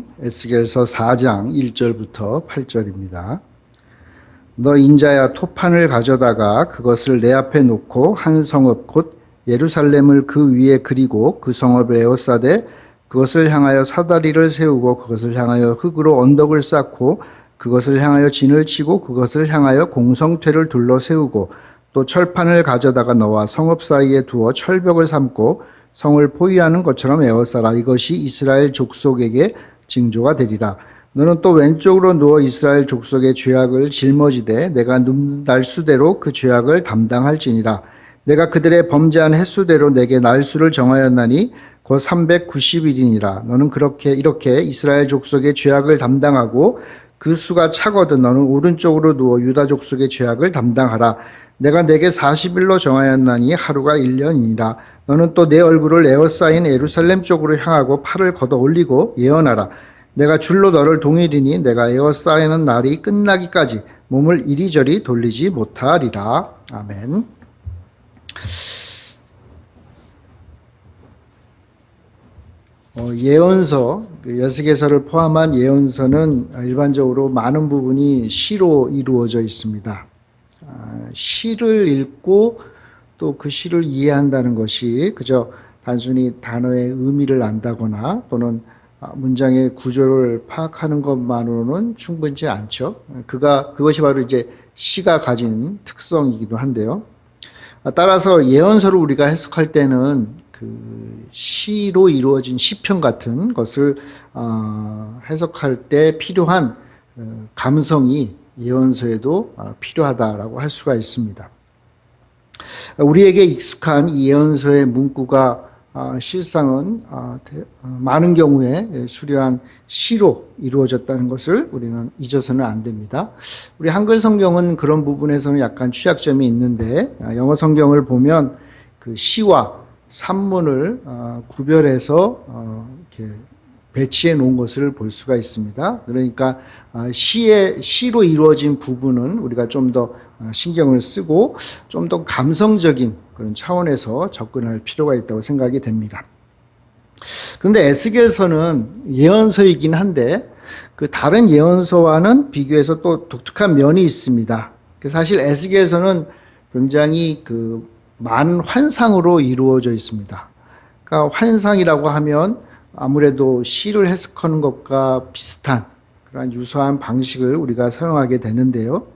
말씀 에스겔서 4장 1절부터 8절입니다. 너 인자야 토판을 가져다가 그것을 내 앞에 놓고 한 성읍 곧 예루살렘을 그 위에 그리고 그 성읍을 에워싸되 그것을 향하여 사다리를 세우고 그것을 향하여 흙으로 언덕을 쌓고 그것을 향하여 진을 치고 그것을 향하여 공성퇴를 둘러 세우고 또 철판을 가져다가 너와 성읍 사이에 두어 철벽을 삼고 성을 포위하는 것처럼 에워싸라. 이것이 이스라엘 족속에게 징조가 되리라. 너는 또 왼쪽으로 누워 이스라엘 족속의 죄악을 짊어지되 내가 날수대로 그 죄악을 담당할지니라. 내가 그들의 범죄한 횟수대로 내게 날수를 정하였나니 곧 390일이니라. 너는 이렇게 이스라엘 족속의 죄악을 담당하고 그 수가 차거든 너는 오른쪽으로 누워 유다 족속의 죄악을 담당하라. 내가 내게 40일로 정하였나니 하루가 1년이니라. 너는 또 내 얼굴을 에워싸인 예루살렘 쪽으로 향하고 팔을 걷어 올리고 예언하라. 내가 줄로 너를 동일이니 내가 에워싸이는 날이 끝나기까지 몸을 이리저리 돌리지 못하리라. 아멘. 예언서, 에스겔서를 포함한 예언서는 일반적으로 많은 부분이 시로 이루어져 있습니다. 시를 읽고 또 그 시를 이해한다는 것이 그저 단순히 단어의 의미를 안다거나 또는 문장의 구조를 파악하는 것만으로는 충분치 않죠. 그것이 바로 이제 시가 가진 특성이기도 한데요. 따라서 예언서를 우리가 해석할 때는 그 시로 이루어진 시편 같은 것을 해석할 때 필요한 감성이 예언서에도 필요하다라고 할 수가 있습니다. 우리에게 익숙한 이 예언서의 문구가 실상은 많은 경우에 수려한 시로 이루어졌다는 것을 우리는 잊어서는 안 됩니다. 우리 한글 성경은 그런 부분에서는 약간 취약점이 있는데 영어 성경을 보면 그 시와 산문을 구별해서 이렇게 배치해 놓은 것을 볼 수가 있습니다. 그러니까 시로 이루어진 부분은 우리가 좀 더 신경을 쓰고 좀 더 감성적인 그런 차원에서 접근할 필요가 있다고 생각이 됩니다. 그런데 에스겔서는 예언서이긴 한데 그 다른 예언서와는 비교해서 또 독특한 면이 있습니다. 사실 에스겔서는 굉장히 그 많은 환상으로 이루어져 있습니다. 그러니까 환상이라고 하면 아무래도 시를 해석하는 것과 비슷한 그런 유사한 방식을 우리가 사용하게 되는데요.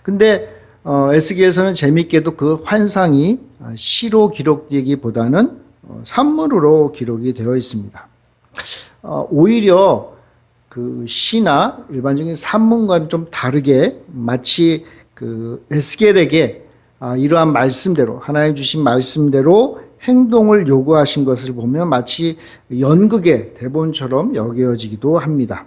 근데 에스겔서는 재미있게도 그 환상이 시로 기록되기보다는 산문으로 기록이 되어 있습니다. 오히려 그 시나 일반적인 산문과는 좀 다르게 마치 그 에스겔에게 이러한 말씀대로 하나님 주신 말씀대로 행동을 요구하신 것을 보면 마치 연극의 대본처럼 여겨지기도 합니다.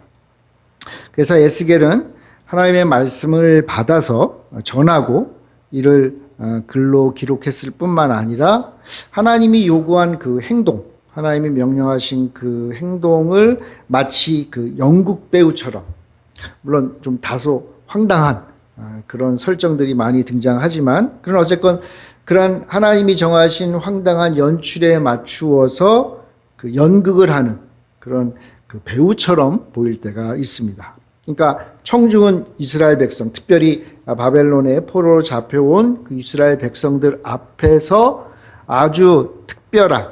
그래서 에스겔은 하나님의 말씀을 받아서 전하고 이를 글로 기록했을 뿐만 아니라 하나님이 요구한 그 행동, 하나님이 명령하신 그 행동을 마치 그 연극 배우처럼, 물론 좀 다소 황당한 그런 설정들이 많이 등장하지만, 그런 어쨌건 그런 하나님이 정하신 황당한 연출에 맞추어서 그 연극을 하는 그런 그 배우처럼 보일 때가 있습니다. 그러니까 청중은 이스라엘 백성, 특별히 바벨론의 포로로 잡혀온 그 이스라엘 백성들 앞에서 아주 특별한,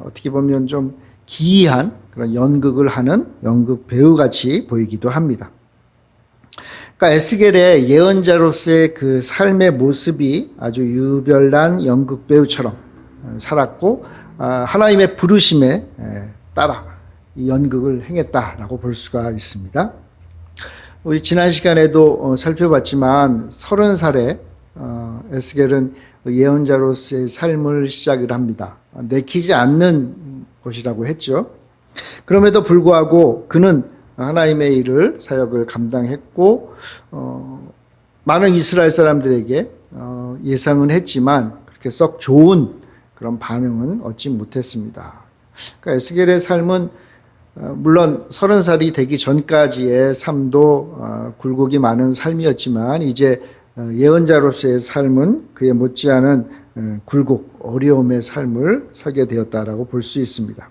어떻게 보면 좀 기이한 그런 연극을 하는 연극 배우같이 보이기도 합니다. 그러니까 에스겔의 예언자로서의 그 삶의 모습이 아주 유별난 연극 배우처럼 살았고 하나님의 부르심에 따라 이 연극을 행했다라고 볼 수가 있습니다. 우리 지난 시간에도 살펴봤지만 30살에 에스겔은 예언자로서의 삶을 시작을 합니다. 내키지 않는 것이라고 했죠. 그럼에도 불구하고 그는 하나님의 일을 사역을 감당했고 많은 이스라엘 사람들에게 예상은 했지만 그렇게 썩 좋은 그런 반응은 얻지 못했습니다. 그러니까 에스겔의 삶은 물론 30살이 되기 전까지의 삶도 굴곡이 많은 삶이었지만 이제 예언자로서의 삶은 그에 못지않은 굴곡, 어려움의 삶을 살게 되었다라고 볼 수 있습니다.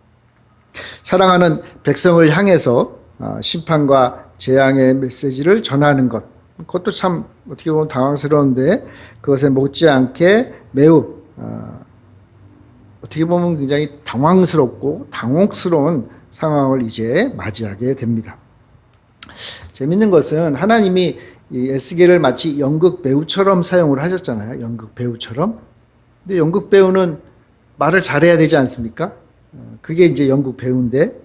사랑하는 백성을 향해서 심판과 재앙의 메시지를 전하는 것. 그것도 참 어떻게 보면 당황스러운데 그것에 못지않게 매우 어떻게 보면 굉장히 당황스럽고 당혹스러운 상황을 이제 맞이하게 됩니다. 재밌는 것은 하나님이 이 에스겔을 마치 연극 배우처럼 사용을 하셨잖아요. 연극 배우처럼. 근데 연극 배우는 말을 잘해야 되지 않습니까? 그게 이제 연극 배우인데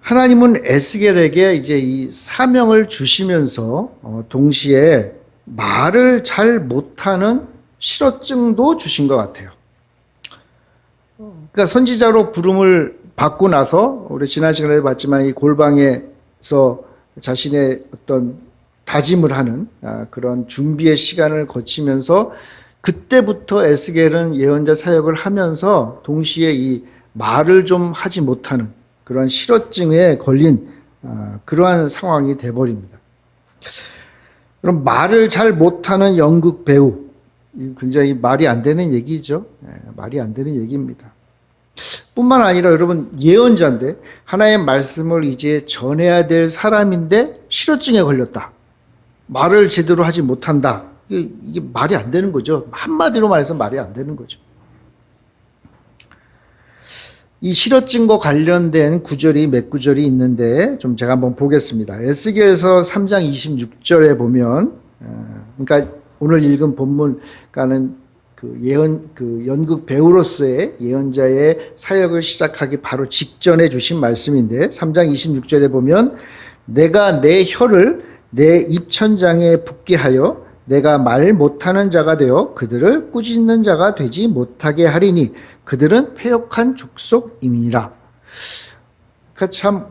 하나님은 에스겔에게 이제 이 사명을 주시면서 동시에 말을 잘 못하는 실어증도 주신 것 같아요. 그러니까 선지자로 부름을 받고 나서 우리 지난 시간에 봤지만 이 골방에서 자신의 어떤 다짐을 하는 그런 준비의 시간을 거치면서 그때부터 에스겔은 예언자 사역을 하면서 동시에 이 말을 좀 하지 못하는 그런 실어증에 걸린 그러한 상황이 돼버립니다. 그럼 말을 잘 못하는 연극 배우, 굉장히 말이 안 되는 얘기죠. 말이 안 되는 얘기입니다. 뿐만 아니라 여러분 예언자인데 하나의 말씀을 이제 전해야 될 사람인데 실어증에 걸렸다. 말을 제대로 하지 못한다. 이게 말이 안 되는 거죠. 한마디로 말해서 말이 안 되는 거죠. 이 실어증과 관련된 구절이 몇 구절이 있는데 좀 제가 한번 보겠습니다. 에스겔서 3장 26절에 보면 그러니까 오늘 읽은 본문가는 그 연극 배우로서의 예언자의 사역을 시작하기 바로 직전에 주신 말씀인데 3장 26절에 보면 내가 내 혀를 내 입천장에 붙게 하여 내가 말 못하는 자가 되어 그들을 꾸짖는 자가 되지 못하게 하리니 그들은 패역한 족속임이니라. 그러니까 참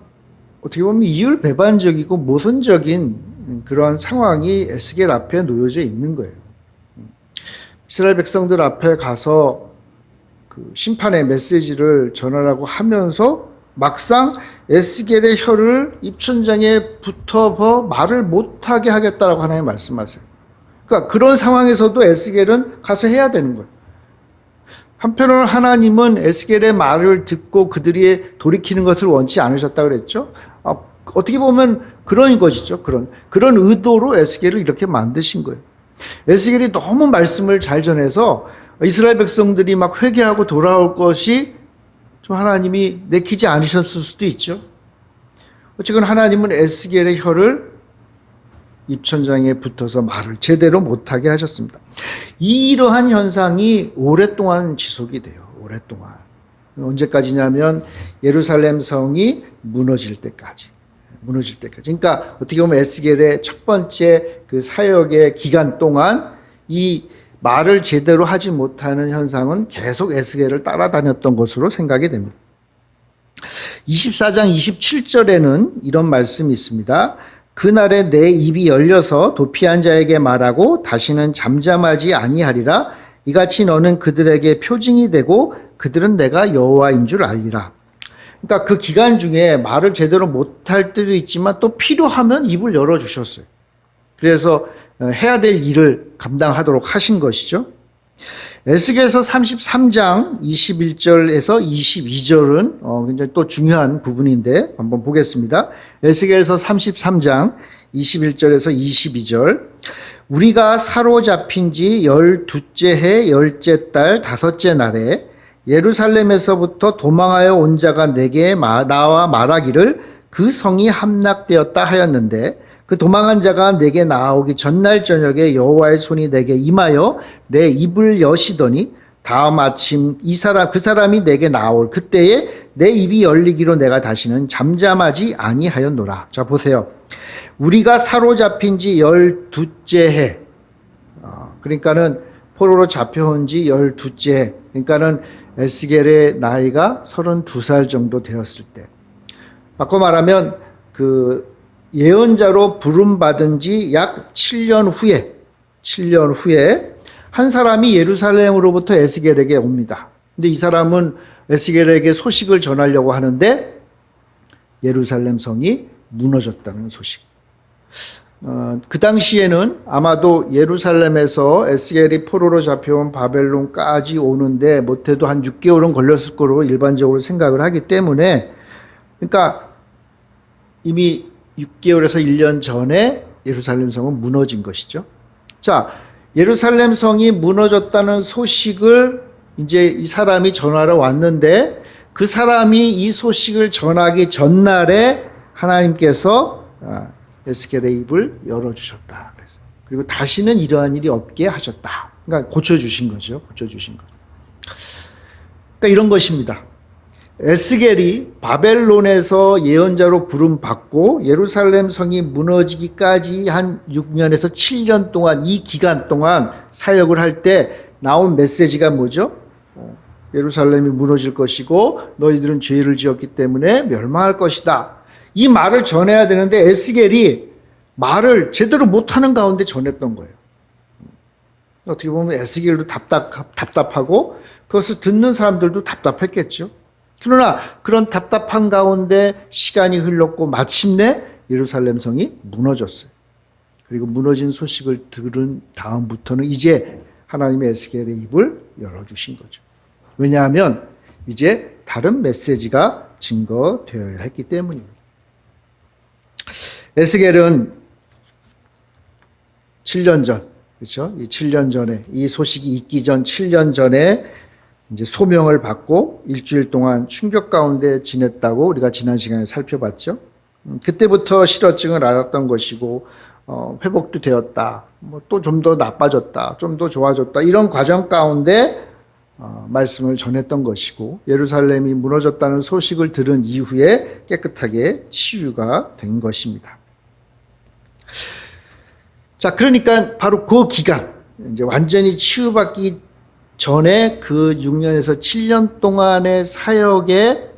어떻게 보면 이율배반적이고 모순적인 그런 상황이 에스겔 앞에 놓여져 있는 거예요. 이스라엘 백성들 앞에 가서 그 심판의 메시지를 전하라고 하면서 막상 에스겔의 혀를 입천장에 붙어서 말을 못하게 하겠다라고 하나님 말씀하세요. 그러니까 그런 상황에서도 에스겔은 가서 해야 되는 거예요. 한편으로는 하나님은 에스겔의 말을 듣고 그들이 돌이키는 것을 원치 않으셨다고 그랬죠. 어떻게 보면 그런 것이죠. 그런 의도로 에스겔을 이렇게 만드신 거예요. 에스겔이 너무 말씀을 잘 전해서 이스라엘 백성들이 막 회개하고 돌아올 것이 좀 하나님이 내키지 않으셨을 수도 있죠. 어쨌든 하나님은 에스겔의 혀를 입천장에 붙어서 말을 제대로 못하게 하셨습니다. 이러한 현상이 오랫동안 지속이 돼요. 오랫동안. 언제까지냐면 예루살렘 성이 무너질 때까지. 그러니까 어떻게 보면 에스겔의 첫 번째 그 사역의 기간 동안 이 말을 제대로 하지 못하는 현상은 계속 에스겔을 따라다녔던 것으로 생각이 됩니다. 24장 27절에는 이런 말씀이 있습니다. 그날에 내 입이 열려서 도피한 자에게 말하고 다시는 잠잠하지 아니하리라. 이같이 너는 그들에게 표징이 되고 그들은 내가 여호와인 줄 알리라. 그러니까 그 기간 중에 말을 제대로 못할 때도 있지만 또 필요하면 입을 열어주셨어요. 그래서 해야 될 일을 감당하도록 하신 것이죠. 에스겔서 33장 21절에서 22절은 굉장히 또 중요한 부분인데 한번 보겠습니다. 에스겔서 33장 21절에서 22절 우리가 사로잡힌 지 12째 해 10째 달 5째 날에 예루살렘에서부터 도망하여 온 자가 내게 나와 말하기를 그 성이 함락되었다 하였는데 그 도망한 자가 내게 나오기 전날 저녁에 여호와의 손이 내게 임하여 내 입을 여시더니 다음 아침 그 사람이 내게 나올 그때에 내 입이 열리기로 내가 다시는 잠잠하지 아니하였노라. 자 보세요. 우리가 사로잡힌 지 12째 해. 그러니까는 포로로 잡혀온 지 12째 해. 그러니까는 에스겔의 나이가 32살 정도 되었을 때. 바꿔 말하면 그 예언자로 부름받은 지 약 7년 후에 한 사람이 예루살렘으로부터 에스겔에게 옵니다. 근데 이 사람은 에스겔에게 소식을 전하려고 하는데 예루살렘 성이 무너졌다는 소식. 그 당시에는 아마도 예루살렘에서 에스겔이 포로로 잡혀온 바벨론까지 오는데 못해도 한 6개월은 걸렸을 거로 일반적으로 생각을 하기 때문에 그러니까 이미 6개월에서 1년 전에 예루살렘 성은 무너진 것이죠. 자, 예루살렘 성이 무너졌다는 소식을 이제 이 사람이 전하러 왔는데 그 사람이 이 소식을 전하기 전날에 하나님께서 에스겔의 입을 열어주셨다. 그리고 다시는 이러한 일이 없게 하셨다. 그러니까 고쳐주신 거죠. 고쳐주신 것. 그러니까 이런 것입니다. 에스겔이 바벨론에서 예언자로 부름받고 예루살렘 성이 무너지기까지 한 6년에서 7년 동안 이 기간 동안 사역을 할 때 나온 메시지가 뭐죠? 예루살렘이 무너질 것이고 너희들은 죄를 지었기 때문에 멸망할 것이다. 이 말을 전해야 되는데 에스겔이 말을 제대로 못하는 가운데 전했던 거예요. 어떻게 보면 에스겔도 답답하고 그것을 듣는 사람들도 답답했겠죠. 그러나 그런 답답한 가운데 시간이 흘렀고 마침내 예루살렘 성이 무너졌어요. 그리고 무너진 소식을 들은 다음부터는 이제 하나님의 에스겔의 입을 열어주신 거죠. 왜냐하면 이제 다른 메시지가 증거되어야 했기 때문입니다. 에스겔은 7년 전, 그렇죠? 이 7년 전에, 이 소식이 있기 전 7년 전에 이제 소명을 받고 일주일 동안 충격 가운데 지냈다고 우리가 지난 시간에 살펴봤죠. 그때부터 실어증을 알았던 것이고 회복도 되었다. 뭐 또 좀 더 나빠졌다. 좀 더 좋아졌다. 이런 과정 가운데 말씀을 전했던 것이고 예루살렘이 무너졌다는 소식을 들은 이후에 깨끗하게 치유가 된 것입니다. 자, 그러니까 바로 그 기간, 이제 완전히 치유받기 전에 그 6년에서 7년 동안의 사역의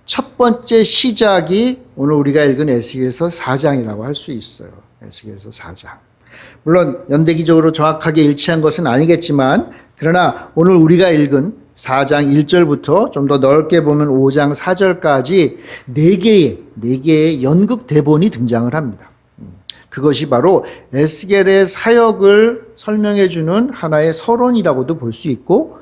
첫 번째 시작이 오늘 우리가 읽은 에스겔서 4장이라고 할 수 있어요. 에스겔서 4장. 물론 연대기적으로 정확하게 일치한 것은 아니겠지만 그러나 오늘 우리가 읽은 4장 1절부터 좀 더 넓게 보면 5장 4절까지 4개의 연극 대본이 등장을 합니다. 그것이 바로 에스겔의 사역을 설명해 주는 하나의 서론이라고도 볼 수 있고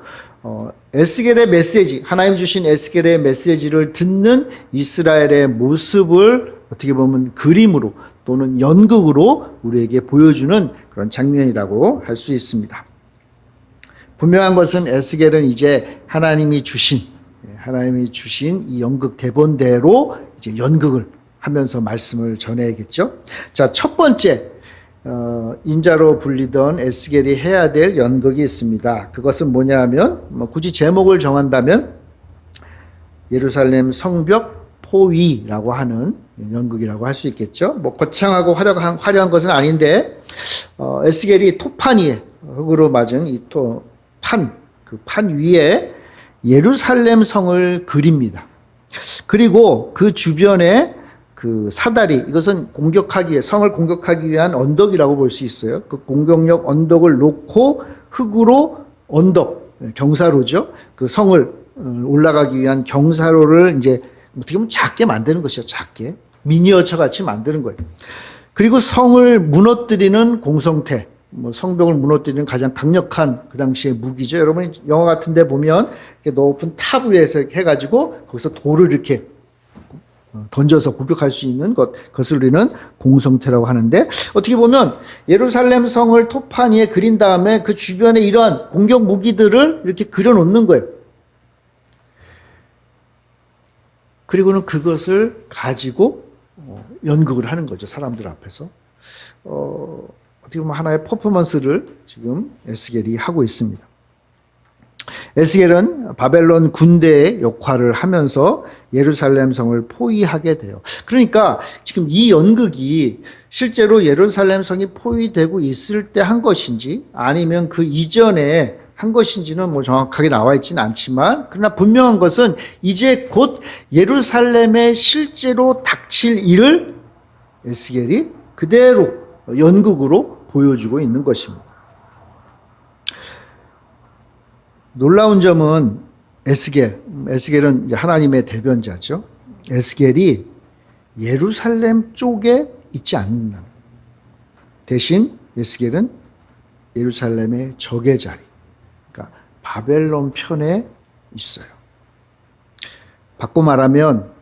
에스겔의 메시지, 하나님 주신 에스겔의 메시지를 듣는 이스라엘의 모습을 어떻게 보면 그림으로 또는 연극으로 우리에게 보여주는 그런 장면이라고 할 수 있습니다. 분명한 것은 에스겔은 이제 하나님이 주신 이 연극 대본대로 이제 연극을 하면서 말씀을 전해야겠죠. 자, 첫 번째 인자로 불리던 에스겔이 해야 될 연극이 있습니다. 그것은 뭐냐 하면 굳이 제목을 정한다면 예루살렘 성벽 포위라고 하는 연극이라고 할 수 있겠죠. 뭐 거창하고 화려한 것은 아닌데 에스겔이 토판 위에 흙으로 맞은 이 그 판 위에 예루살렘 성을 그립니다. 그리고 그 주변에 그 사다리, 이것은 성을 공격하기 위한 언덕이라고 볼 수 있어요. 그 공격력 언덕을 놓고 흙으로 경사로죠. 그 성을 올라가기 위한 경사로를 이제 어떻게 보면 작게 만드는 것이죠. 작게. 미니어처 같이 만드는 거예요. 그리고 성을 무너뜨리는 공성태, 성벽을 무너뜨리는 가장 강력한 그 당시의 무기죠. 여러분이 영화 같은 데 보면 이렇게 높은 탑 위에서 이렇게 해가지고 거기서 돌을 이렇게 던져서 공격할 수 있는 그것을 우리는 공성태라고 하는데 어떻게 보면 예루살렘 성을 토판 위에 그린 다음에 그 주변에 이러한 공격 무기들을 이렇게 그려놓는 거예요. 그리고는 그것을 가지고 연극을 하는 거죠. 사람들 앞에서. 어떻게 보면 하나의 퍼포먼스를 지금 에스겔이 하고 있습니다. 에스겔은 바벨론 군대의 역할을 하면서 예루살렘 성을 포위하게 돼요. 그러니까 지금 이 연극이 실제로 예루살렘 성이 포위되고 있을 때 한 것인지 아니면 그 이전에 한 것인지는 뭐 정확하게 나와 있지는 않지만 그러나 분명한 것은 이제 곧 예루살렘에 실제로 닥칠 일을 에스겔이 그대로 연극으로 보여주고 있는 것입니다. 놀라운 점은 에스겔은 하나님의 대변자죠. 에스겔이 예루살렘 쪽에 있지 않는다. 대신 에스겔은 예루살렘의 적의 자리, 그러니까 바벨론 편에 있어요. 바꿔 말하면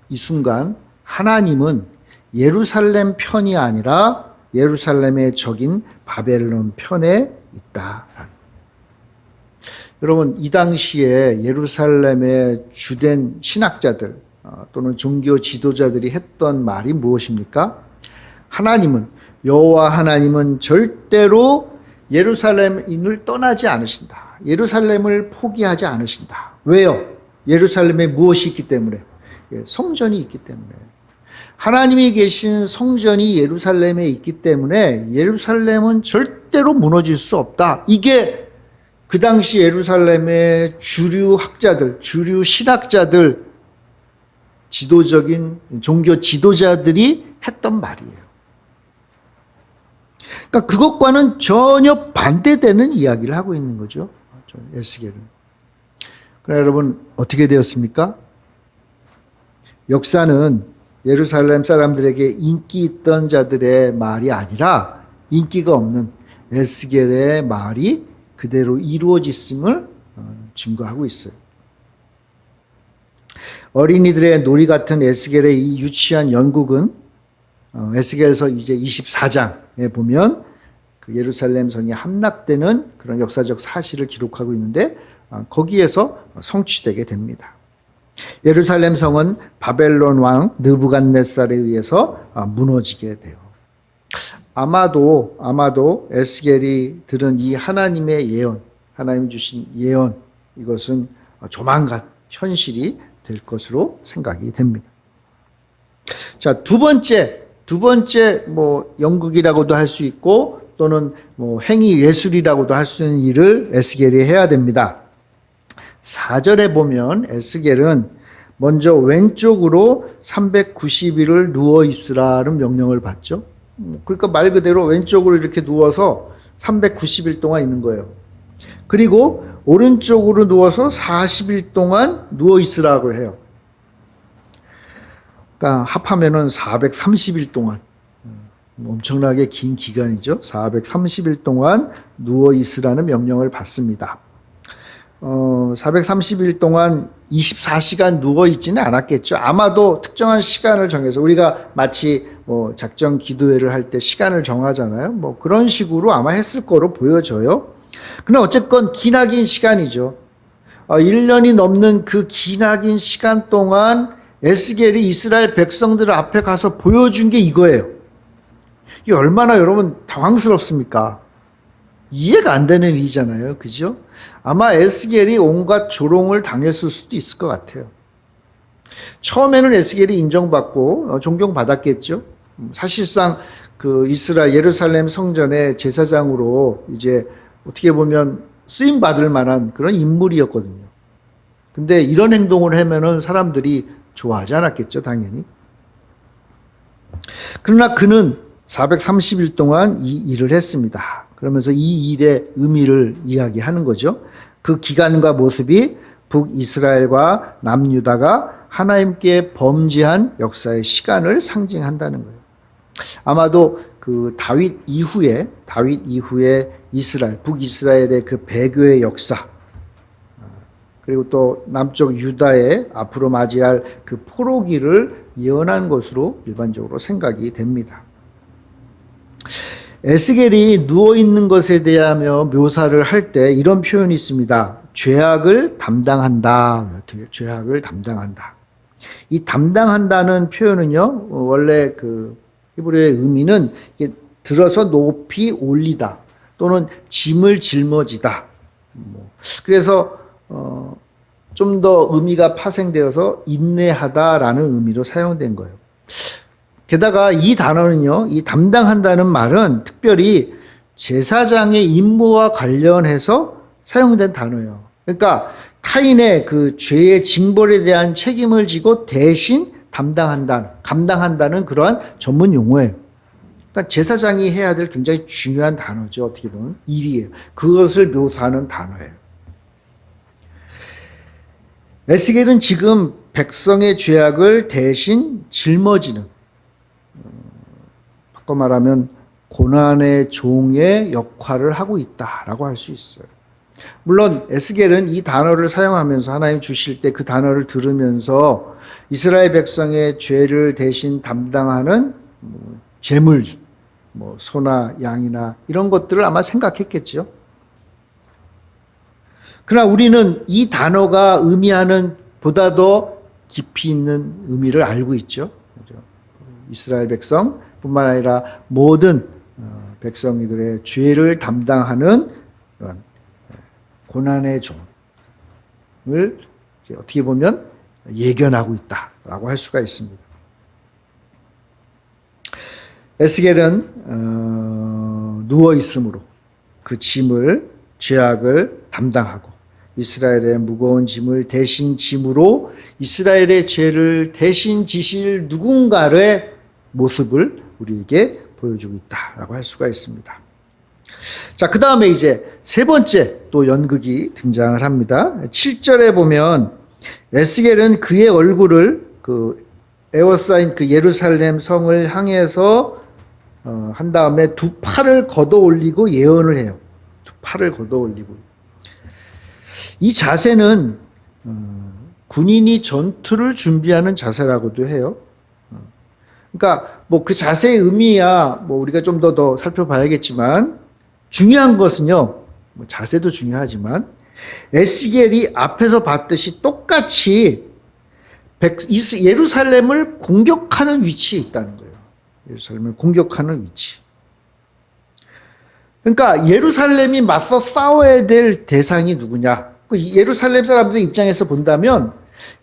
이 순간 하나님은 예루살렘 편이 아니라 예루살렘의 적인 바벨론 편에 있다. 여러분, 이 당시에 예루살렘의 주된 신학자들 또는 종교 지도자들이 했던 말이 무엇입니까? 여호와 하나님은 절대로 예루살렘인을 떠나지 않으신다. 예루살렘을 포기하지 않으신다. 왜요? 예루살렘에 무엇이 있기 때문에? 성전이 있기 때문에. 하나님이 계신 성전이 예루살렘에 있기 때문에 예루살렘은 절대로 무너질 수 없다. 이게 그 당시 예루살렘의 주류 학자들, 주류 신학자들, 지도적인 종교 지도자들이 했던 말이에요. 그러니까 그것과는 전혀 반대되는 이야기를 하고 있는 거죠. 에스겔은. 그러나 여러분, 어떻게 되었습니까? 역사는 예루살렘 사람들에게 인기 있던 자들의 말이 아니라 인기가 없는 에스겔의 말이 그대로 이루어졌음을 증거하고 있어요. 어린이들의 놀이 같은 에스겔의 이 유치한 연극은 에스겔서 이제 24장에 보면 그 예루살렘 성이 함락되는 그런 역사적 사실을 기록하고 있는데 거기에서 성취되게 됩니다. 예루살렘 성은 바벨론 왕 느부갓네살에 의해서 무너지게 돼요. 아마도 에스겔이 들은 이 하나님의 예언, 하나님 주신 예언, 이것은 조만간 현실이 될 것으로 생각이 됩니다. 자, 두 번째 연극이라고도 할 수 있고 또는 행위 예술이라고도 할 수 있는 일을 에스겔이 해야 됩니다. 4절에 보면 에스겔은 먼저 왼쪽으로 390일을 누워 있으라는 명령을 받죠. 그러니까 말 그대로 왼쪽으로 이렇게 누워서 390일 동안 있는 거예요. 그리고 오른쪽으로 누워서 40일 동안 누워 있으라고 해요. 그러니까 합하면은 430일 동안, 엄청나게 긴 기간이죠. 430일 동안 누워 있으라는 명령을 받습니다. 430일 동안 24시간 누워 있지는 않았겠죠. 아마도 특정한 시간을 정해서 우리가 마치 작정 기도회를 할 때 시간을 정하잖아요. 그런 식으로 아마 했을 거로 보여져요. 그러나 어쨌건 기나긴 시간이죠. 1년이 넘는 그 기나긴 시간 동안 에스겔이 이스라엘 백성들 앞에 가서 보여준 게 이거예요. 이게 얼마나 여러분 당황스럽습니까? 이해가 안 되는 일이잖아요. 그죠? 아마 에스겔이 온갖 조롱을 당했을 수도 있을 것 같아요. 처음에는 에스겔이 인정받고 존경받았겠죠. 사실상 그 이스라엘 예루살렘 성전의 제사장으로 이제 어떻게 보면 쓰임 받을 만한 그런 인물이었거든요. 근데 이런 행동을 하면은 사람들이 좋아하지 않았겠죠, 당연히. 그러나 그는 430일 동안 이 일을 했습니다. 그러면서 이 일의 의미를 이야기하는 거죠. 그 기간과 모습이 북이스라엘과 남유다가 하나님께 범죄한 역사의 시간을 상징한다는 거예요. 아마도 그 다윗 이후에 이스라엘, 북이스라엘의 그 배교의 역사, 그리고 또 남쪽 유다의 앞으로 맞이할 그 포로기를 예언한 것으로 일반적으로 생각이 됩니다. 에스겔이 누워있는 것에 대하여 묘사를 할 때 이런 표현이 있습니다. 죄악을 담당한다. 죄악을 담당한다. 이 담당한다는 표현은요, 원래 그 히브리어의 의미는 들어서 높이 올리다 또는 짐을 짊어지다. 그래서 좀 더 의미가 파생되어서 인내하다라는 의미로 사용된 거예요. 게다가 이 단어는요, 이 담당한다는 말은 특별히 제사장의 임무와 관련해서 사용된 단어예요. 그러니까 타인의 그 죄의 징벌에 대한 책임을 지고 대신 감당한다는 그러한 전문 용어예요. 그러니까 제사장이 해야 될 굉장히 중요한 단어죠. 어떻게 보면 일이에요. 그것을 묘사하는 단어예요. 에스겔은 지금 백성의 죄악을 대신 짊어지는, 바꿔 말하면 고난의 종의 역할을 하고 있다라고 할 수 있어요. 물론 에스겔은 이 단어를 사용하면서 하나님 주실 때 그 단어를 들으면서 이스라엘 백성의 죄를 대신 담당하는 재물, 소나 양이나 이런 것들을 아마 생각했겠죠. 그러나 우리는 이 단어가 의미하는 보다 더 깊이 있는 의미를 알고 있죠. 이스라엘 백성뿐만 아니라 모든 백성들의 죄를 담당하는 그런 고난의 종을 어떻게 보면 예견하고 있다라고 할 수가 있습니다. 에스겔은 누워 있으므로 그 짐을 죄악을 담당하고 이스라엘의 무거운 짐을 대신 짐으로 이스라엘의 죄를 대신 지실 누군가의 모습을 우리에게 보여주고 있다라고 할 수가 있습니다. 자, 그 다음에 이제 세 번째 또 연극이 등장을 합니다. 7절에 보면 에스겔은 그의 얼굴을 그 에워싸인 그 예루살렘 성을 향해서 한 다음에 두 팔을 걷어 올리고 예언을 해요. 두 팔을 걷어 올리고. 이 자세는 군인이 전투를 준비하는 자세라고도 해요. 그러니까 그 자세의 의미야 우리가 좀 더 살펴봐야겠지만 중요한 것은요. 자세도 중요하지만 에스겔이 앞에서 봤듯이 똑같이 예루살렘을 공격하는 위치에 있다는 거예요. 예루살렘을 공격하는 위치. 그러니까 예루살렘이 맞서 싸워야 될 대상이 누구냐? 예루살렘 사람들의 입장에서 본다면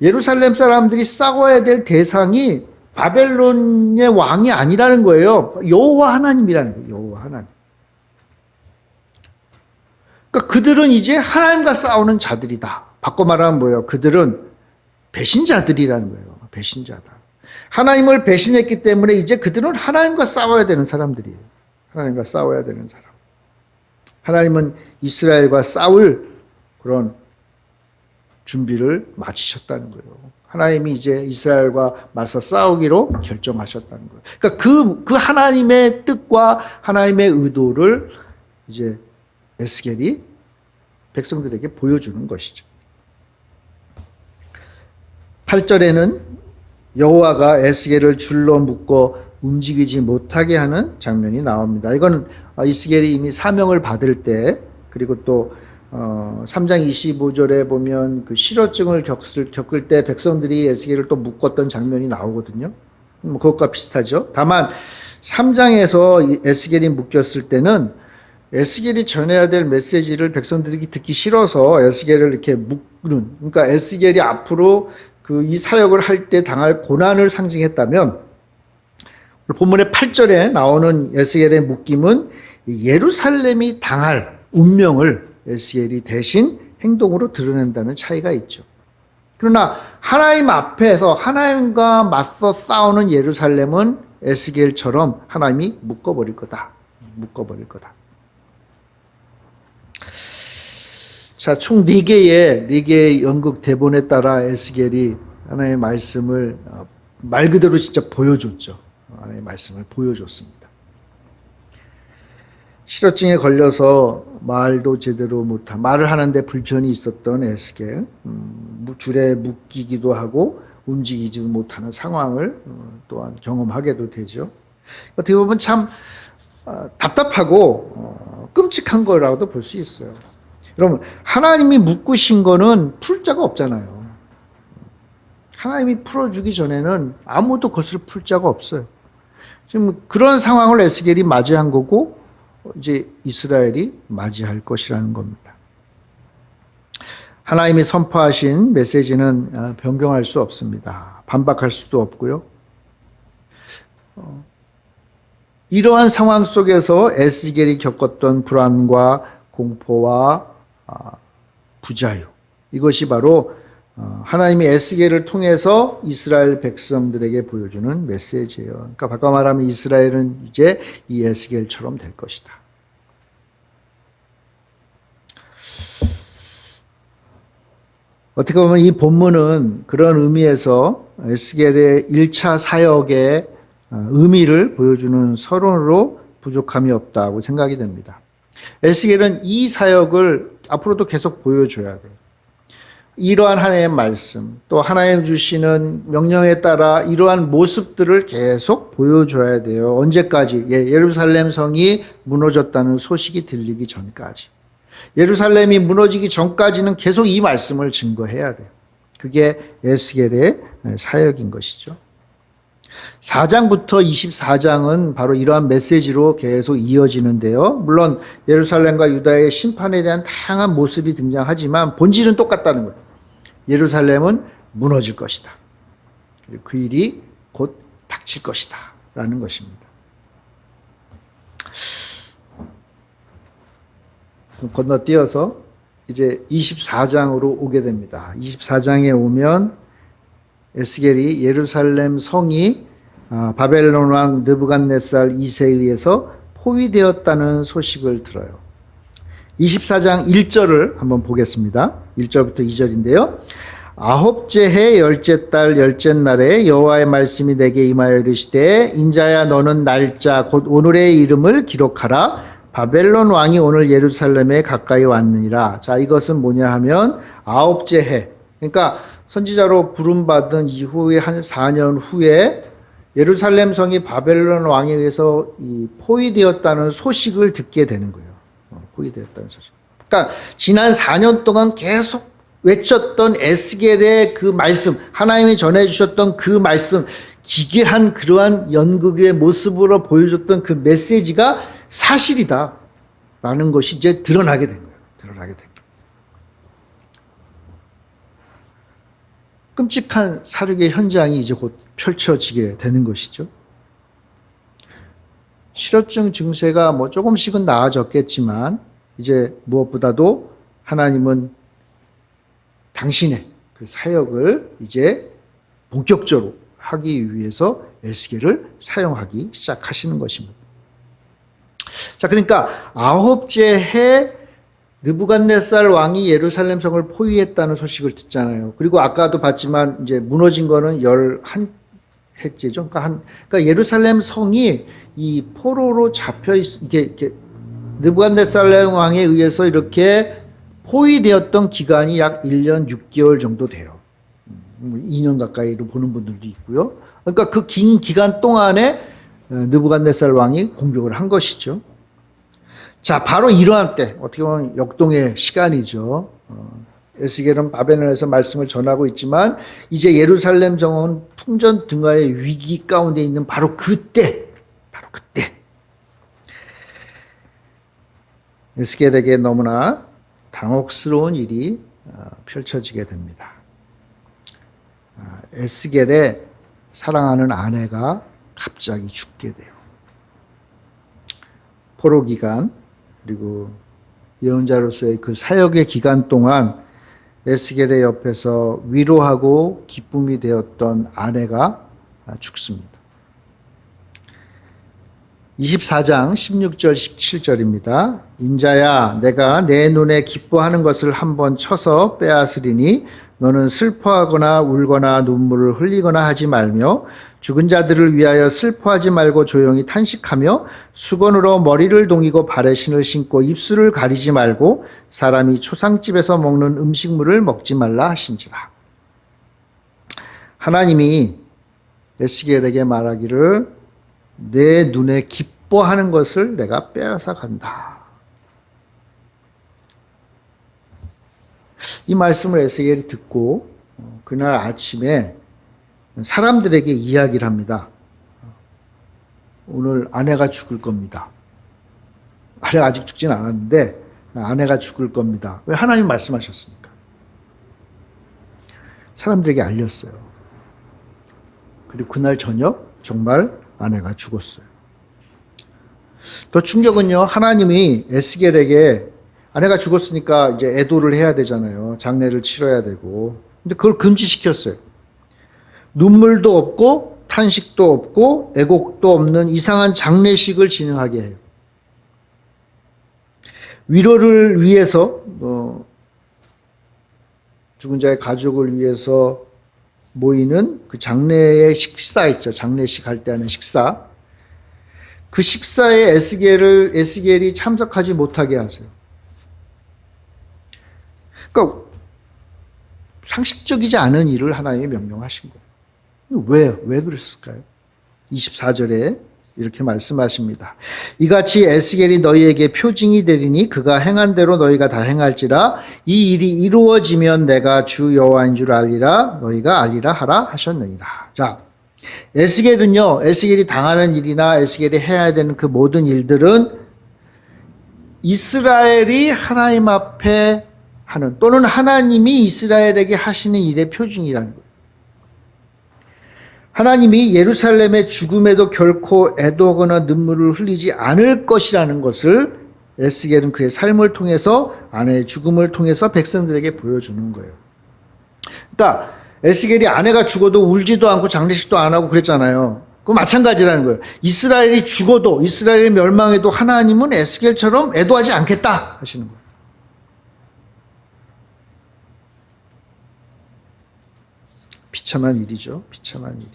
예루살렘 사람들이 싸워야 될 대상이 바벨론의 왕이 아니라는 거예요. 여호와 하나님이라는 거예요. 여호와 하나님. 그러니까 그들은 이제 하나님과 싸우는 자들이다. 바꿔 말하면 뭐예요? 그들은 배신자들이라는 거예요. 배신자다. 하나님을 배신했기 때문에 이제 그들은 하나님과 싸워야 되는 사람들이에요. 하나님과 싸워야 되는 사람. 하나님은 이스라엘과 싸울 그런 준비를 마치셨다는 거예요. 하나님이 이제 이스라엘과 맞서 싸우기로 결정하셨다는 거예요. 그러니까 그 하나님의 뜻과 하나님의 의도를 이제 에스겔이 백성들에게 보여주는 것이죠. 8절에는 여호와가 에스겔을 줄로 묶어 움직이지 못하게 하는 장면이 나옵니다. 이건 에스겔이 이미 사명을 받을 때, 그리고 또 3장 25절에 보면 그 실어증을 겪을 때 백성들이 에스겔을 또 묶었던 장면이 나오거든요. 그것과 비슷하죠. 다만 3장에서 에스겔이 묶였을 때는 에스겔이 전해야 될 메시지를 백성들이 듣기 싫어서 에스겔을 이렇게 묶는, 그러니까 에스겔이 앞으로 이 사역을 할 때 당할 고난을 상징했다면, 본문의 8절에 나오는 에스겔의 묶임은 예루살렘이 당할 운명을 에스겔이 대신 행동으로 드러낸다는 차이가 있죠. 그러나 하나님 앞에서 하나님과 맞서 싸우는 예루살렘은 에스겔처럼 하나님이 묶어버릴 거다. 묶어버릴 거다. 자, 총 4개의 연극 대본에 따라 에스겔이 하나님의 말씀을 말 그대로 진짜 보여줬죠. 하나님의 말씀을 보여줬습니다. 실어증에 걸려서 말도 제대로 못한, 말을 하는데 불편이 있었던 에스겔, 줄에 묶이기도 하고 움직이지도 못하는 상황을 또한 경험하게도 되죠. 어떻게 보면 참 답답하고 끔찍한 거라고도 볼 수 있어요. 여러분, 하나님이 묶으신 거는 풀 자가 없잖아요. 하나님이 풀어주기 전에는 아무도 그것을 풀 자가 없어요. 지금 그런 상황을 에스겔이 맞이한 거고, 이제 이스라엘이 맞이할 것이라는 겁니다. 하나님이 선포하신 메시지는 변경할 수 없습니다. 반박할 수도 없고요. 이러한 상황 속에서 에스겔이 겪었던 불안과 공포와 부자유, 이것이 바로 하나님이 에스겔을 통해서 이스라엘 백성들에게 보여주는 메시지예요. 그러니까 바꿔 말하면 이스라엘은 이제 이 에스겔처럼 될 것이다. 어떻게 보면 이 본문은 그런 의미에서 에스겔의 1차 사역의 의미를 보여주는 서론으로 부족함이 없다고 생각이 됩니다. 에스겔은 이 사역을 앞으로도 계속 보여줘야 돼요. 이러한 하나님의 말씀, 또 하나님 주시는 명령에 따라 이러한 모습들을 계속 보여줘야 돼요. 언제까지? 예루살렘 성이 무너졌다는 소식이 들리기 전까지. 예루살렘이 무너지기 전까지는 계속 이 말씀을 증거해야 돼요. 그게 에스겔의 사역인 것이죠. 4장부터 24장은 바로 이러한 메시지로 계속 이어지는데요. 물론 예루살렘과 유다의 심판에 대한 다양한 모습이 등장하지만 본질은 똑같다는 거예요. 예루살렘은 무너질 것이다. 그리고 그 일이 곧 닥칠 것이다. 라는 것입니다. 건너뛰어서 이제 24장으로 오게 됩니다. 24장에 오면 에스겔이 예루살렘 성이 바벨론 왕 느부갓네살 2세에 의해서 포위되었다는 소식을 들어요. 24장 1절을 한번 보겠습니다. 1절부터 2절인데요. 아홉째 해 열째 달 열째 날에 여호와의 말씀이 내게 임하여 이르시되 인자야 너는 날짜 곧 오늘의 이름을 기록하라. 바벨론 왕이 오늘 예루살렘에 가까이 왔느니라. 자, 이것은 뭐냐 하면 아홉째 해. 그러니까 선지자로 부름받은 이후에 한 4년 후에 예루살렘 성이 바벨론 왕에 의해서 포위되었다는 소식을 듣게 되는 거예요. 포위되었다는 소식. 그러니까 지난 4년 동안 계속 외쳤던 에스겔의 그 말씀, 하나님이 전해주셨던 그 말씀, 기괴한 그러한 연극의 모습으로 보여줬던 그 메시지가 사실이다. 라는 것이 이제 드러나게 된 거예요. 드러나게 된 거예요. 끔찍한 사륙의 현장이 이제 곧 펼쳐지게 되는 것이죠. 실업증 증세가 뭐 조금씩은 나아졌겠지만 이제 무엇보다도 하나님은 당신의 그 사역을 이제 본격적으로 하기 위해서 에스겔을 사용하기 시작하시는 것입니다. 자, 그러니까 아홉째 해 느부갓네살 왕이 예루살렘 성을 포위했다는 소식을 듣잖아요. 그리고 아까도 봤지만 이제 무너진 거는 11해째죠. 그러니까 예루살렘 성이 이 포로로 잡혀 이게 느부갓네살 왕에 의해서 이렇게 포위되었던 기간이 약 1년 6개월 정도 돼요. 2년 가까이로 보는 분들도 있고요. 그러니까 그 긴 기간 동안에 느부갓네살 왕이 공격을 한 것이죠. 자, 바로 이러한 때, 어떻게 보면 역동의 시간이죠. 에스겔은 바벨론에서 말씀을 전하고 있지만 이제 예루살렘 성은 풍전등화의 위기 가운데 있는 바로 그때 에스겔에게 너무나 당혹스러운 일이 펼쳐지게 됩니다. 에스겔의 사랑하는 아내가 갑자기 죽게 돼요. 포로 기간 그리고 예언자로서의 그 사역의 기간 동안 에스겔의 옆에서 위로하고 기쁨이 되었던 아내가 죽습니다. 24장 16절 17절입니다. 인자야 내가 내 눈에 기뻐하는 것을 한번 쳐서 빼앗으리니 너는 슬퍼하거나 울거나 눈물을 흘리거나 하지 말며 죽은 자들을 위하여 슬퍼하지 말고 조용히 탄식하며 수건으로 머리를 동이고 발에 신을 신고 입술을 가리지 말고 사람이 초상집에서 먹는 음식물을 먹지 말라 하신지라. 하나님이 에스겔에게 말하기를 내 눈에 기뻐하는 것을 내가 빼앗아 간다. 이 말씀을 에스겔이 듣고 그날 아침에 사람들에게 이야기를 합니다. 오늘 아내가 죽을 겁니다. 아내가 아직 죽진 않았는데 아내가 죽을 겁니다. 왜? 하나님 말씀하셨으니까. 사람들에게 알렸어요. 그리고 그날 저녁 정말 아내가 죽었어요. 더 충격은요, 하나님이 에스겔에게 아내가 죽었으니까 이제 애도를 해야 되잖아요. 장례를 치러야 되고. 근데 그걸 금지시켰어요. 눈물도 없고 탄식도 없고 애곡도 없는 이상한 장례식을 진행하게 해요. 위로를 위해서 죽은 자의 가족을 위해서 모이는 그 장례의 식사 있죠. 장례식 할 때 하는 식사. 그 식사에 에스겔이 참석하지 못하게 하세요. 그러니까 상식적이지 않은 일을 하나님이 명령하신 거예요. 왜 그러셨을까요? 24절에 이렇게 말씀하십니다. 이같이 에스겔이 너희에게 표징이 되리니 그가 행한 대로 너희가 다 행할지라. 이 일이 이루어지면 내가 주 여호와인 줄 알리라. 너희가 알리라 하라 하셨느니라. 자, 에스겔이 당하는 일이나 에스겔이 해야 되는 그 모든 일들은 이스라엘이 하나님 앞에 하는, 또는 하나님이 이스라엘에게 하시는 일의 표징이라는 거예요. 하나님이 예루살렘의 죽음에도 결코 애도하거나 눈물을 흘리지 않을 것이라는 것을 에스겔은 그의 삶을 통해서, 아내의 죽음을 통해서 백성들에게 보여주는 거예요. 그러니까 에스겔이 아내가 죽어도 울지도 않고 장례식도 안 하고 그랬잖아요. 그 마찬가지라는 거예요. 이스라엘이 죽어도, 이스라엘이 멸망해도 하나님은 에스겔처럼 애도하지 않겠다 하시는 거예요. 비참한 일이죠. 비참한 일이.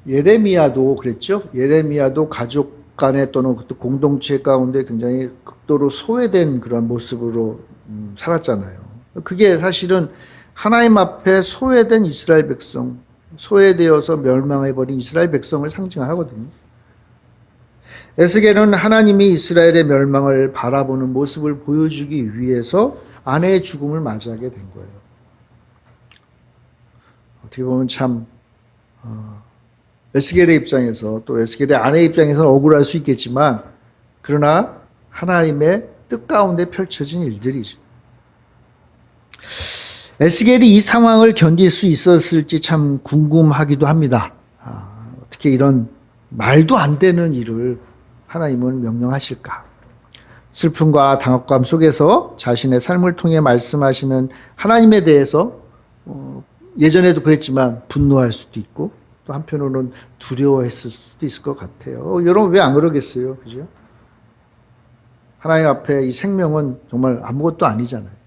예레미야도 그랬죠. 예레미야도 가족 간에 또는 공동체 가운데 굉장히 극도로 소외된 그런 모습으로 살았잖아요. 그게 사실은 하나님 앞에 소외된 이스라엘 백성, 소외되어서 멸망해버린 이스라엘 백성을 상징하거든요. 에스겔은 하나님이 이스라엘의 멸망을 바라보는 모습을 보여주기 위해서 아내의 죽음을 맞이하게 된 거예요. 어떻게 보면 참 에스겔의 입장에서, 또 에스겔의 아내의 입장에서는 억울할 수 있겠지만, 그러나 하나님의 뜻 가운데 펼쳐진 일들이죠. 에스겔이 이 상황을 견딜 수 있었을지 참 궁금하기도 합니다. 어떻게 이런 말도 안 되는 일을 하나님은 명령하실까? 슬픔과 당혹감 속에서 자신의 삶을 통해 말씀하시는 하나님에 대해서 예전에도 그랬지만 분노할 수도 있고, 또 한편으로는 두려워했을 수도 있을 것 같아요. 여러분 왜 안 그러겠어요? 그죠? 하나님 앞에 이 생명은 정말 아무것도 아니잖아요.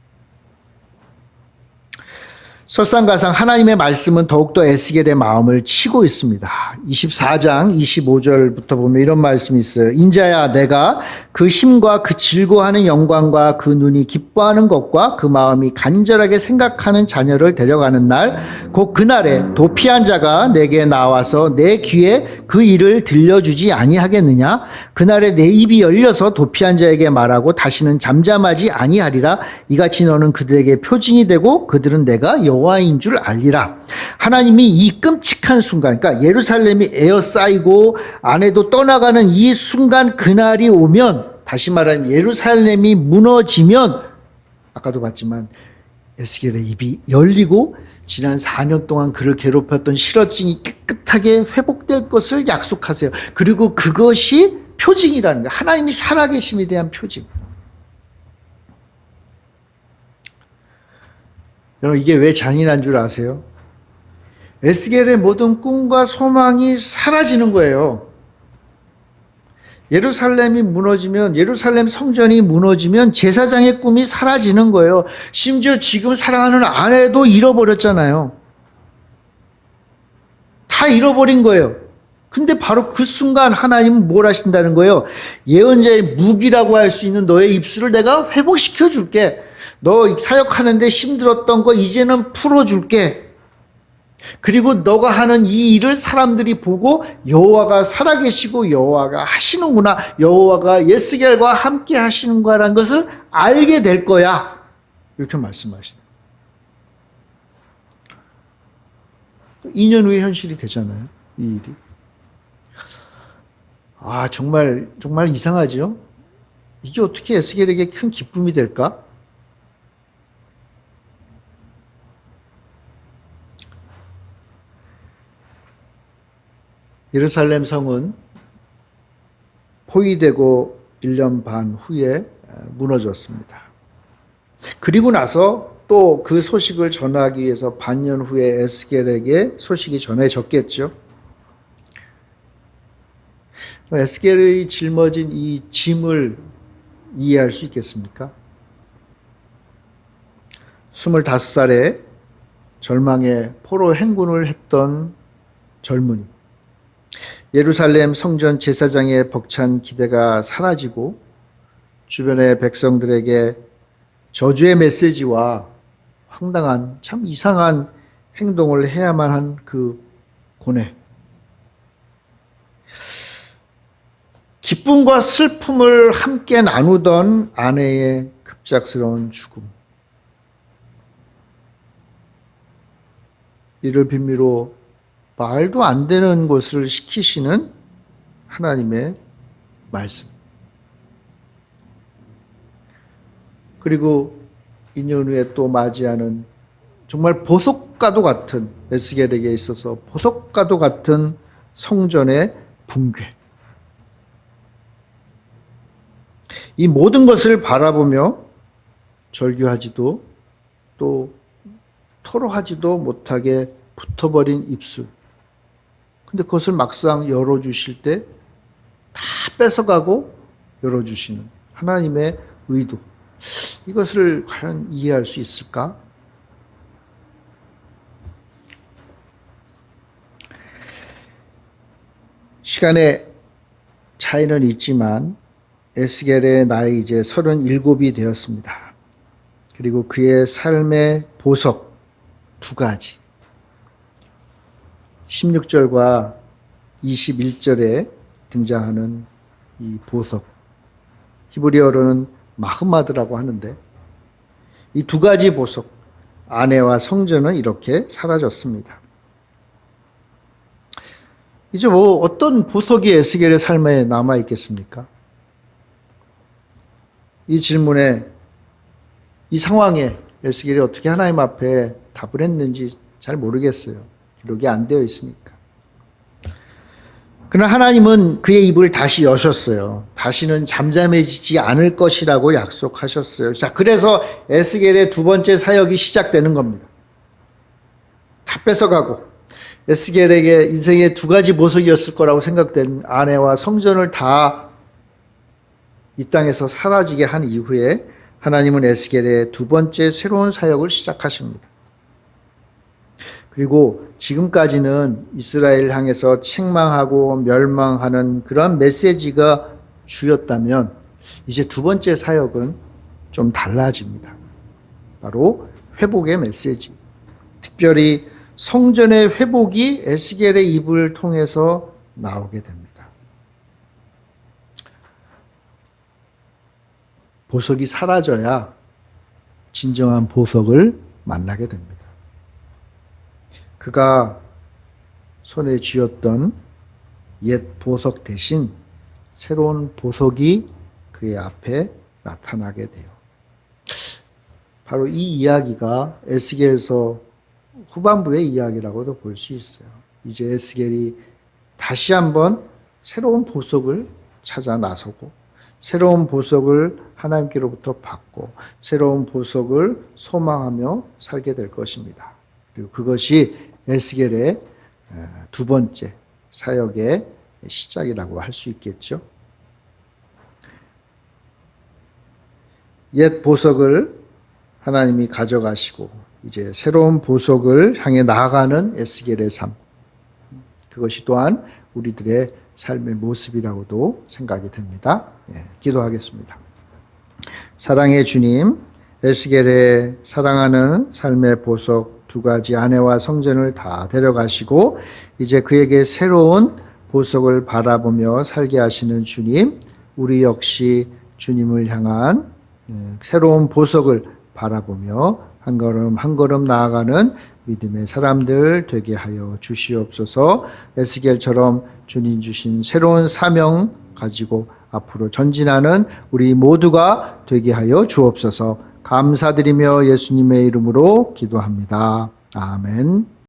설상가상 하나님의 말씀은 더욱더 에스겔의 마음을 치고 있습니다. 24장 25절부터 보면 이런 말씀이 있어요. 인자야, 내가 그 힘과 그 즐거워하는 영광과 그 눈이 기뻐하는 것과 그 마음이 간절하게 생각하는 자녀를 데려가는 날, 곧 그날에 도피한 자가 내게 나와서 내 귀에 그 일을 들려주지 아니하겠느냐? 그날에 내 입이 열려서 도피한 자에게 말하고 다시는 잠잠하지 아니하리라. 이같이 너는 그들에게 표징이 되고 그들은 내가 여호와인 줄 알리라. 하나님이 이 끔찍한 순간, 그러니까 예루살렘이 에어싸이고 아내도 떠나가는 이 순간, 그날이 오면, 다시 말하면 예루살렘이 무너지면, 아까도 봤지만 에스겔의 입이 열리고 지난 4년 동안 그를 괴롭혔던 실어증이 깨끗하게 회복될 것을 약속하세요. 그리고 그것이 표징이라는 거예요. 하나님이 살아계심에 대한 표징. 여러분, 이게 왜 잔인한 줄 아세요? 에스겔의 모든 꿈과 소망이 사라지는 거예요. 예루살렘이 무너지면, 예루살렘 성전이 무너지면 제사장의 꿈이 사라지는 거예요. 심지어 지금 사랑하는 아내도 잃어버렸잖아요. 다 잃어버린 거예요. 근데 바로 그 순간 하나님은 뭘 하신다는 거예요? 예언자의 무기라고 할 수 있는 너의 입술을 내가 회복시켜 줄게. 너 사역하는데 힘들었던 거 이제는 풀어줄게. 그리고 너가 하는 이 일을 사람들이 보고 여호와가 살아계시고 여호와가 하시는구나, 여호와가 에스겔과 함께 하시는구나라는 것을 알게 될 거야. 이렇게 말씀하시는 거예요. 2년 후에 현실이 되잖아요, 이 일이. 정말 이상하죠? 이게 어떻게 에스겔에게 큰 기쁨이 될까? 예루살렘 성은 포위되고 1년 반 후에 무너졌습니다. 그리고 나서 또 그 소식을 전하기 위해서 반년 후에 에스겔에게 소식이 전해졌겠죠. 에스겔의 짊어진 이 짐을 이해할 수 있겠습니까? 25살에 절망의 포로 행군을 했던 젊은이. 예루살렘 성전 제사장의 벅찬 기대가 사라지고 주변의 백성들에게 저주의 메시지와 황당한 참 이상한 행동을 해야만 한 그 고뇌. 기쁨과 슬픔을 함께 나누던 아내의 급작스러운 죽음. 이를 빌미로 말도 안 되는 것을 시키시는 하나님의 말씀. 그리고 2년 후에 또 맞이하는 정말 보석과도 같은, 에스겔에게 있어서 보석과도 같은 성전의 붕괴. 이 모든 것을 바라보며 절규하지도 또 토로하지도 못하게 붙어버린 입술. 근데 그것을 막상 열어주실 때 다 뺏어가고 열어주시는 하나님의 의도. 이것을 과연 이해할 수 있을까? 시간의 차이는 있지만 에스겔의 나이 이제 37이 되었습니다. 그리고 그의 삶의 보석 두 가지. 16절과 21절에 등장하는 이 보석. 히브리어로는 마흐마드라고 하는데 이 두 가지 보석, 아내와 성전은 이렇게 사라졌습니다. 이제 뭐 어떤 보석이 에스겔의 삶에 남아 있겠습니까? 이 질문에, 이 상황에 에스겔이 어떻게 하나님 앞에 답을 했는지 잘 모르겠어요. 기록이 안 되어 있으니까. 그러나 하나님은 그의 입을 다시 여셨어요. 다시는 잠잠해지지 않을 것이라고 약속하셨어요. 자, 그래서 에스겔의 두 번째 사역이 시작되는 겁니다. 다 뺏어가고 에스겔에게 인생의 두 가지 보석이었을 거라고 생각된 아내와 성전을 다 이 땅에서 사라지게 한 이후에 하나님은 에스겔의 두 번째 새로운 사역을 시작하십니다. 그리고 지금까지는 이스라엘 향해서 책망하고 멸망하는 그런 메시지가 주였다면 이제 두 번째 사역은 좀 달라집니다. 바로 회복의 메시지. 특별히 성전의 회복이 에스겔의 입을 통해서 나오게 됩니다. 보석이 사라져야 진정한 보석을 만나게 됩니다. 그가 손에 쥐었던 옛 보석 대신 새로운 보석이 그의 앞에 나타나게 돼요. 바로 이 이야기가 에스겔서 후반부의 이야기라고도 볼 수 있어요. 이제 에스겔이 다시 한번 새로운 보석을 찾아 나서고 새로운 보석을 하나님께로부터 받고 새로운 보석을 소망하며 살게 될 것입니다. 그리고 그것이 에스겔의 두 번째 사역의 시작이라고 할 수 있겠죠. 옛 보석을 하나님이 가져가시고 이제 새로운 보석을 향해 나아가는 에스겔의 삶. 그것이 또한 우리들의 삶의 모습이라고도 생각이 됩니다. 기도하겠습니다. 사랑의 주님, 에스겔의 사랑하는 삶의 보석 두 가지 아내와 성전을 다 데려가시고 이제 그에게 새로운 보석을 바라보며 살게 하시는 주님, 우리 역시 주님을 향한 새로운 보석을 바라보며 한 걸음 한 걸음 나아가는 믿음의 사람들 되게 하여 주시옵소서. 에스겔처럼 주님 주신 새로운 사명 가지고 앞으로 전진하는 우리 모두가 되게 하여 주옵소서. 감사드리며 예수님의 이름으로 기도합니다. 아멘.